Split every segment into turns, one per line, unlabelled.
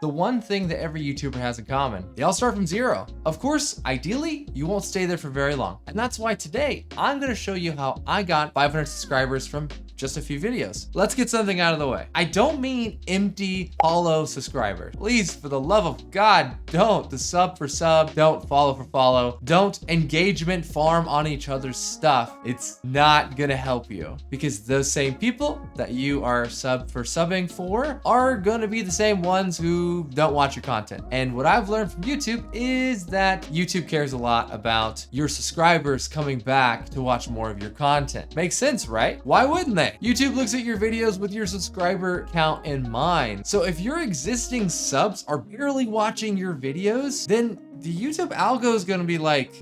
the one thing that every YouTuber has in common. They all start from zero. Of course, ideally, you won't stay there for very long. And that's why today, I'm gonna show you how I got 500 subscribers from just a few videos. Let's get something out of the way. I don't mean empty, hollow subscribers. Please, for the love of God, don't. The sub for sub, don't follow for follow, don't engagement farm on each other's stuff. It's not gonna help you because those same people that you are sub for subbing for are gonna be the same ones who don't watch your content. And what I've learned from YouTube is that YouTube cares a lot about your subscribers coming back to watch more of your content. Makes sense, right? Why wouldn't they? YouTube looks at your videos with your subscriber count in mind. So if your existing subs are barely watching your videos, then the YouTube algo is gonna be like,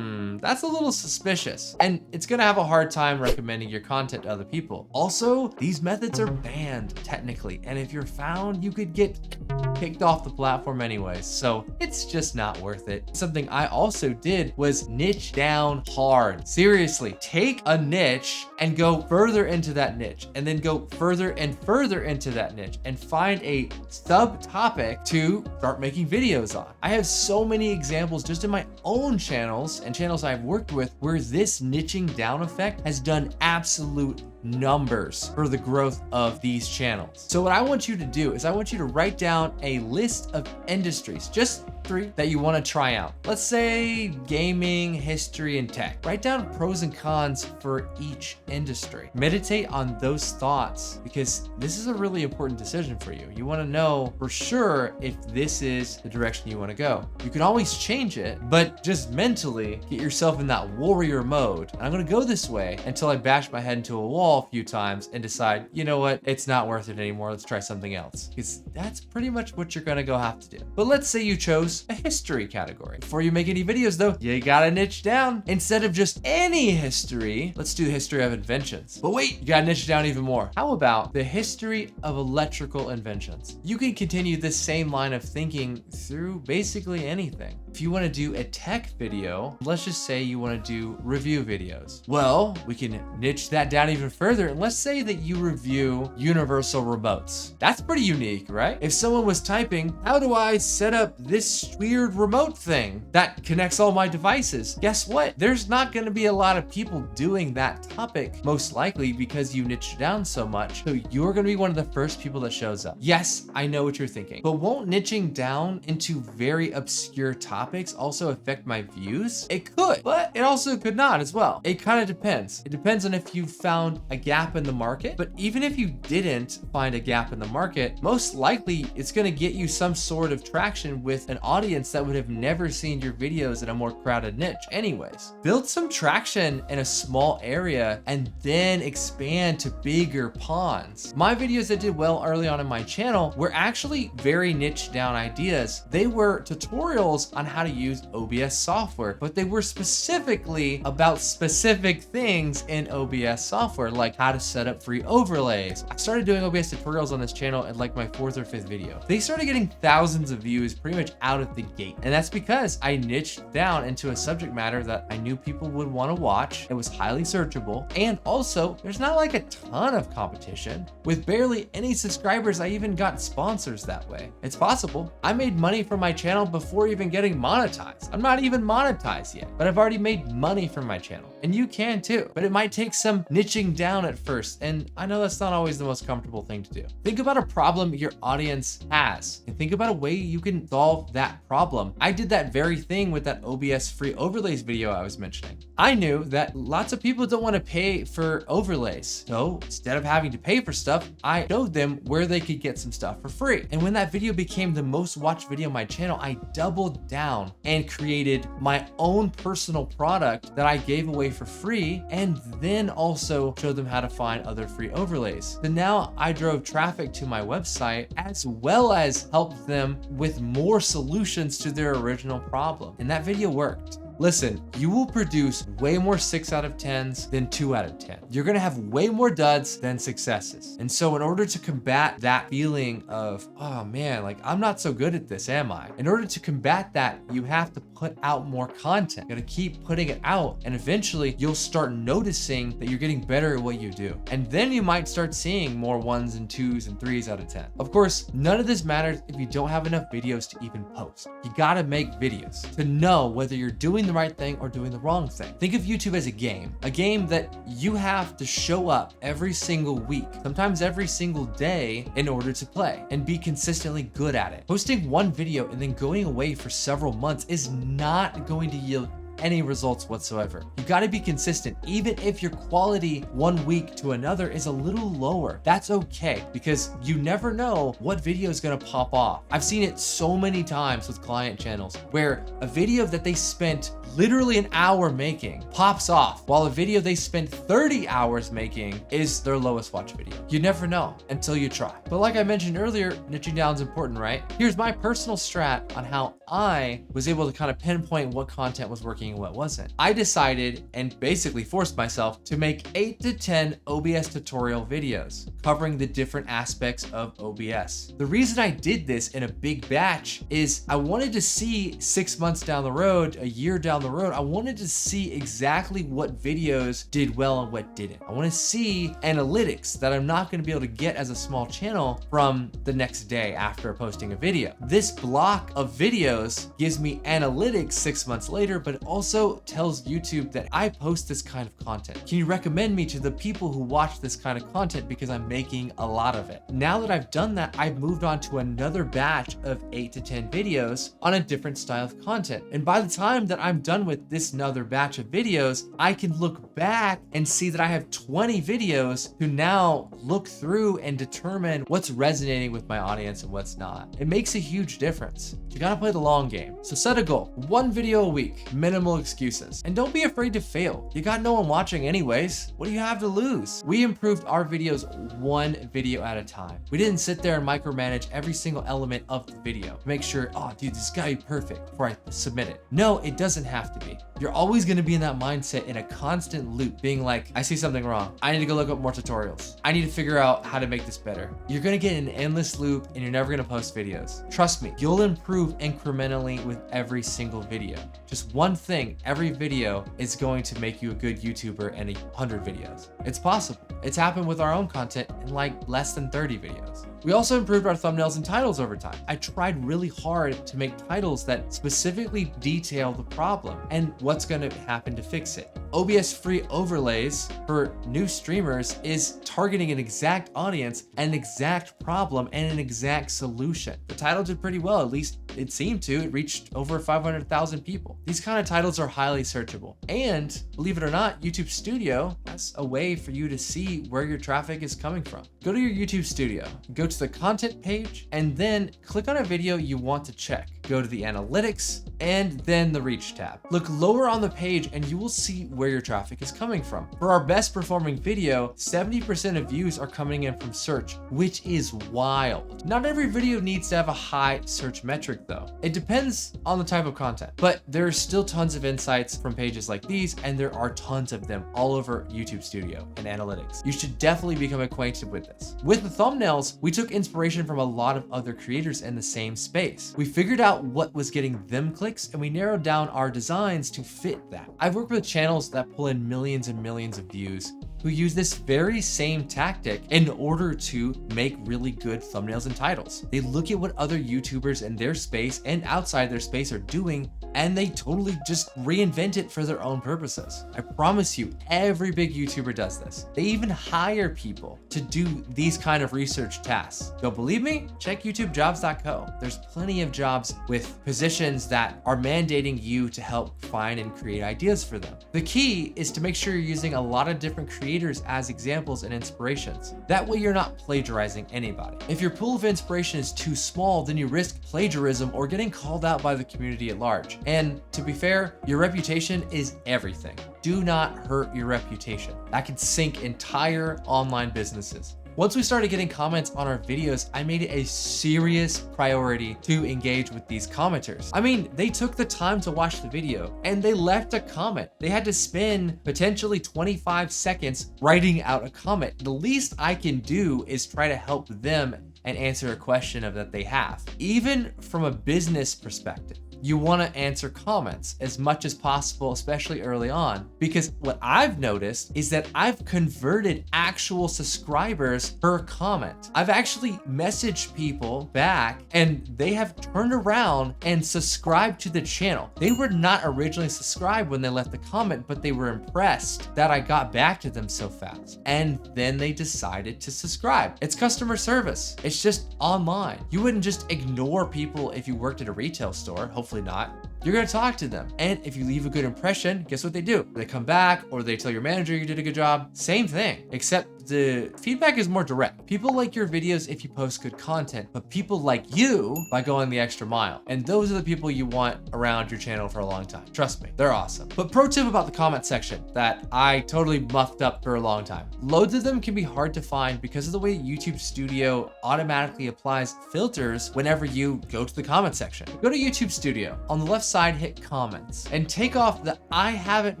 that's a little suspicious. And it's gonna have a hard time recommending your content to other people. Also, these methods are banned technically. And if you're found, you could get kicked off the platform anyways. So it's just not worth it. Something I also did was niche down hard. Seriously, take a niche and go further into that niche and then go further and further into that niche and find a subtopic to start making videos on. I have so many examples just in my own channels and channels I've worked with where this niching down effect has done absolute numbers for the growth of these channels. So what I want you to do is I want you to write down a list of industries, just 3 that you want to try out. Let's say gaming, history, and tech. Write down pros and cons for each industry. Meditate on those thoughts because this is a really important decision for you. You want to know for sure if this is the direction you want to go. You can always change it, but just mentally get yourself in that warrior mode. And I'm going to go this way until I bash my head into a wall a few times and decide, you know what, it's not worth it anymore. Let's try something else. Because that's pretty much what you're gonna go have to do. But let's say you chose a history category. Before you make any videos though, you gotta niche down. Instead of just any history, let's do the history of inventions. But wait, you gotta niche down even more. How about the history of electrical inventions? You can continue this same line of thinking through basically anything. If you wanna do a tech video, let's just say you wanna do review videos. Well, we can niche that down even further. And let's say that you review universal remotes. That's pretty unique, right? If someone was typing, how do I set up this weird remote thing that connects all my devices? Guess what? There's not gonna be a lot of people doing that topic, most likely because you niche down so much. So you're gonna be one of the first people that shows up. Yes, I know what you're thinking, but won't niching down into very obscure topics also affect my views? It could, but it also could not as well. It kind of depends. It depends on if you found a gap in the market, but even if you didn't find a gap in the market, most likely it's going to get you some sort of traction with an audience that would have never seen your videos in a more crowded niche anyways. Build some traction in a small area and then expand to bigger ponds. My videos that did well early on in my channel were actually very niche down ideas. They were tutorials on how to use OBS software, but they were specifically about specific things in OBS software, like how to set up free overlays. I started doing OBS tutorials on this channel at like my 4th or 5th video. They started getting thousands of views pretty much out of the gate. And that's because I niched down into a subject matter that I knew people would want to watch. It was highly searchable. And also there's not like a ton of competition. With barely any subscribers, I even got sponsors that way. It's possible. I made money from my channel before even getting monetized. I'm not even monetized yet, but I've already made money from my channel. And you can too, but it might take some niching down at first. And I know that's not always the most comfortable thing to do. Think about a problem your audience has and think about a way you can solve that problem. I did that very thing with that OBS free overlays video I was mentioning. I knew that lots of people don't want to pay for overlays. So instead of having to pay for stuff, I showed them where they could get some stuff for free. And when that video became the most watched video on my channel, I doubled down and created my own personal product that I gave away for free and then also showed them how to find other free overlays. So now I drove traffic to my website as well as helped them with more solutions to their original problem. And that video worked. Listen, you will produce way more 6 out of 10s than 2 out of 10. You're gonna have way more duds than successes. And so in order to combat that feeling of, oh man, like I'm not so good at this, am I? In order to combat that, you have to put out more content. You gotta keep putting it out, and eventually you'll start noticing that you're getting better at what you do. And then you might start seeing more 1s and 2s and 3s out of 10. Of course, none of this matters if you don't have enough videos to even post. You gotta make videos to know whether you're doing the right thing or doing the wrong thing. Think of YouTube as a game that you have to show up every single week, sometimes every single day, in order to play and be consistently good at it. Posting one video and then going away for several months is not going to yield any results whatsoever. You gotta be consistent. Even if your quality one week to another is a little lower, that's okay, because you never know what video is gonna pop off. I've seen it so many times with client channels where a video that they spent literally an hour making pops off, while a video they spent 30 hours making is their lowest watch video. You never know until you try. But like I mentioned earlier, niching down is important, right? Here's my personal strat on how I was able to kind of pinpoint what content was working and what wasn't. I decided and basically forced myself to make 8 to 10 OBS tutorial videos covering the different aspects of OBS. The reason I did this in a big batch is I wanted to see 6 months down the road, a year down the road, I wanted to see exactly what videos did well and what didn't. I want to see analytics that I'm not going to be able to get as a small channel from the next day after posting a video. This block of videos gives me analytics 6 months later, but it also tells YouTube that I post this kind of content. Can you recommend me to the people who watch this kind of content because I'm making a lot of it? Now that I've done that, I've moved on to another batch of 8 to 10 videos on a different style of content. And by the time that I'm done with this another batch of videos, I can look back and see that I have 20 videos to now look through and determine what's resonating with my audience and what's not. It makes a huge difference. You gotta play the long game. So set a goal, 1 video a week, minimal excuses. And don't be afraid to fail. You got no one watching anyways. What do you have to lose? We improved our videos 1 video at a time. We didn't sit there and micromanage every single element of the video to make sure, oh dude, this gotta be perfect before I submit it. No, it doesn't have to be. You're always gonna be in that mindset in a constant loop, being like, I see something wrong. I need to go look up more tutorials. I need to figure out how to make this better. You're gonna get in an endless loop and you're never gonna post videos. Trust me, you'll improve incrementally with every single video. Just one thing, every video is going to make you a good YouTuber in 100 videos. It's possible. It's happened with our own content in like less than 30 videos. We also improved our thumbnails and titles over time. I tried really hard to make titles that specifically detail the problem and what's gonna happen to fix it. OBS free overlays for new streamers is targeting an exact audience, an exact problem, and an exact solution. The title did pretty well, at least it seemed to. It reached over 500,000 people. These kind of titles are highly searchable. And believe it or not, YouTube Studio has a way for you to see where your traffic is coming from. Go to your YouTube Studio, go to the content page, and then click on a video you want to check. Go to the analytics and then the reach tab. Look lower on the page and you will see where your traffic is coming from. For our best performing video, 70% of views are coming in from search, which is wild. Not every video needs to have a high search metric though. It depends on the type of content, but there are still tons of insights from pages like these, and there are tons of them all over YouTube Studio and analytics. You should definitely become acquainted with this. With the thumbnails, we took inspiration from a lot of other creators in the same space. We figured out what was getting them clicks and we narrowed down our designs to fit that. I've worked with channels that pull in millions and millions of views who use this very same tactic in order to make really good thumbnails and titles. They look at what other YouTubers in their space and outside their space are doing, and they totally just reinvent it for their own purposes. I promise you, every big YouTuber does this. They even hire people to do these kind of research tasks. Don't believe me? Check YouTubeJobs.co. There's plenty of jobs with positions that are mandating you to help find and create ideas for them. The key is to make sure you're using a lot of different creators as examples and inspirations. That way you're not plagiarizing anybody. If your pool of inspiration is too small, then you risk plagiarism or getting called out by the community at large. And to be fair, your reputation is everything. Do not hurt your reputation. That can sink entire online businesses. Once we started getting comments on our videos, I made it a serious priority to engage with these commenters. I mean, they took the time to watch the video and they left a comment. They had to spend potentially 25 seconds writing out a comment. The least I can do is try to help them and answer a question that they have. Even from a business perspective, you want to answer comments as much as possible, especially early on, because what I've noticed is that I've converted actual subscribers per comment. I've actually messaged people back and they have turned around and subscribed to the channel. They were not originally subscribed when they left the comment, but they were impressed that I got back to them so fast. And then they decided to subscribe. It's customer service. It's just online. You wouldn't just ignore people if you worked at a retail store. Hopefully not. You're gonna talk to them. And if you leave a good impression, guess what they do? They come back or they tell your manager you did a good job. Same thing, except the feedback is more direct. People like your videos if you post good content, but people like you by going the extra mile. And those are the people you want around your channel for a long time. Trust me, they're awesome. But pro tip about the comment section that I totally muffed up for a long time. Loads of them can be hard to find because of the way YouTube Studio automatically applies filters whenever you go to the comment section. Go to YouTube Studio. On the left side, hit comments and take off the I haven't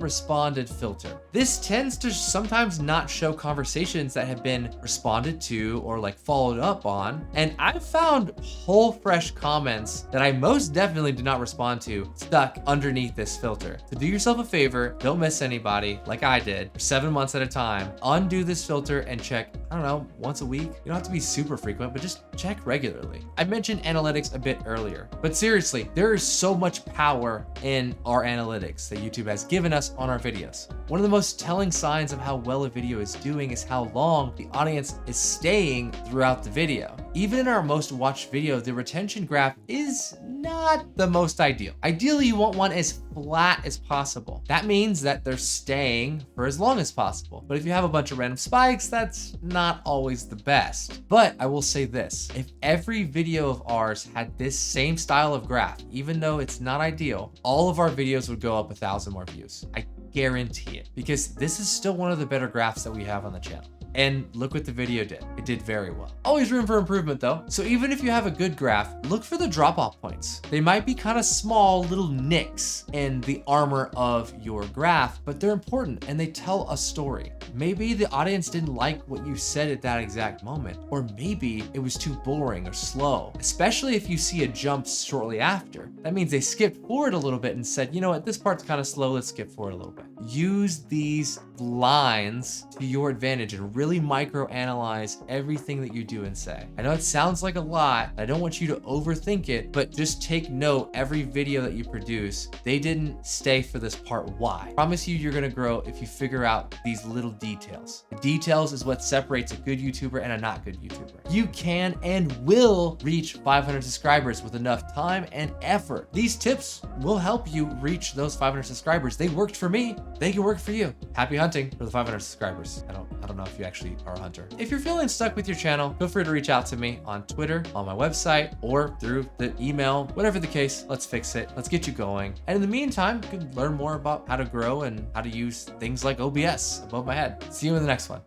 responded filter. This tends to sometimes not show conversations that have been responded to or like followed up on. And I've found whole fresh comments that I most definitely did not respond to stuck underneath this filter. So do yourself a favor, don't miss anybody like I did for 7 months at a time. Undo this filter and check, I don't know, once a week. You don't have to be super frequent, but just check regularly. I mentioned analytics a bit earlier, but seriously, there is so much power in our analytics that YouTube has given us on our videos. One of the most telling signs of how well a video is doing is how long the audience is staying throughout the video. Even in our most watched video, the retention graph is not the most ideal. Ideally, you want one as flat as possible. That means that they're staying for as long as possible. But if you have a bunch of random spikes, that's not always the best. But I will say this, if every video of ours had this same style of graph, even though it's not ideal, all of our videos would go up 1,000 more views. I guarantee it, because this is still one of the better graphs that we have on the channel. And look what the video did. It did very well. Always room for improvement though. So even if you have a good graph, look for the drop-off points. They might be kind of small little nicks in the armor of your graph, but they're important and they tell a story. Maybe the audience didn't like what you said at that exact moment, or maybe it was too boring or slow, especially if you see a jump shortly after. That means they skipped forward a little bit and said, you know what, this part's kind of slow, let's skip forward a little bit. Use these lines to your advantage and really micro-analyze everything that you do and say. I know it sounds like a lot. I don't want you to overthink it, but just take note, every video that you produce, they didn't stay for this part. Why? I promise you, you're gonna grow if you figure out these little details. The details is what separates a good YouTuber and a not good YouTuber. You can and will reach 500 subscribers with enough time and effort. These tips will help you reach those 500 subscribers. They worked for me. They can work for you. Happy hunting for the 500 subscribers. I don't know if you actually are a hunter. If you're feeling stuck with your channel, feel free to reach out to me on Twitter, on my website, or through the email. Whatever the case, let's fix it. Let's get you going. And in the meantime, you can learn more about how to grow and how to use things like OBS above my head. See you in the next one.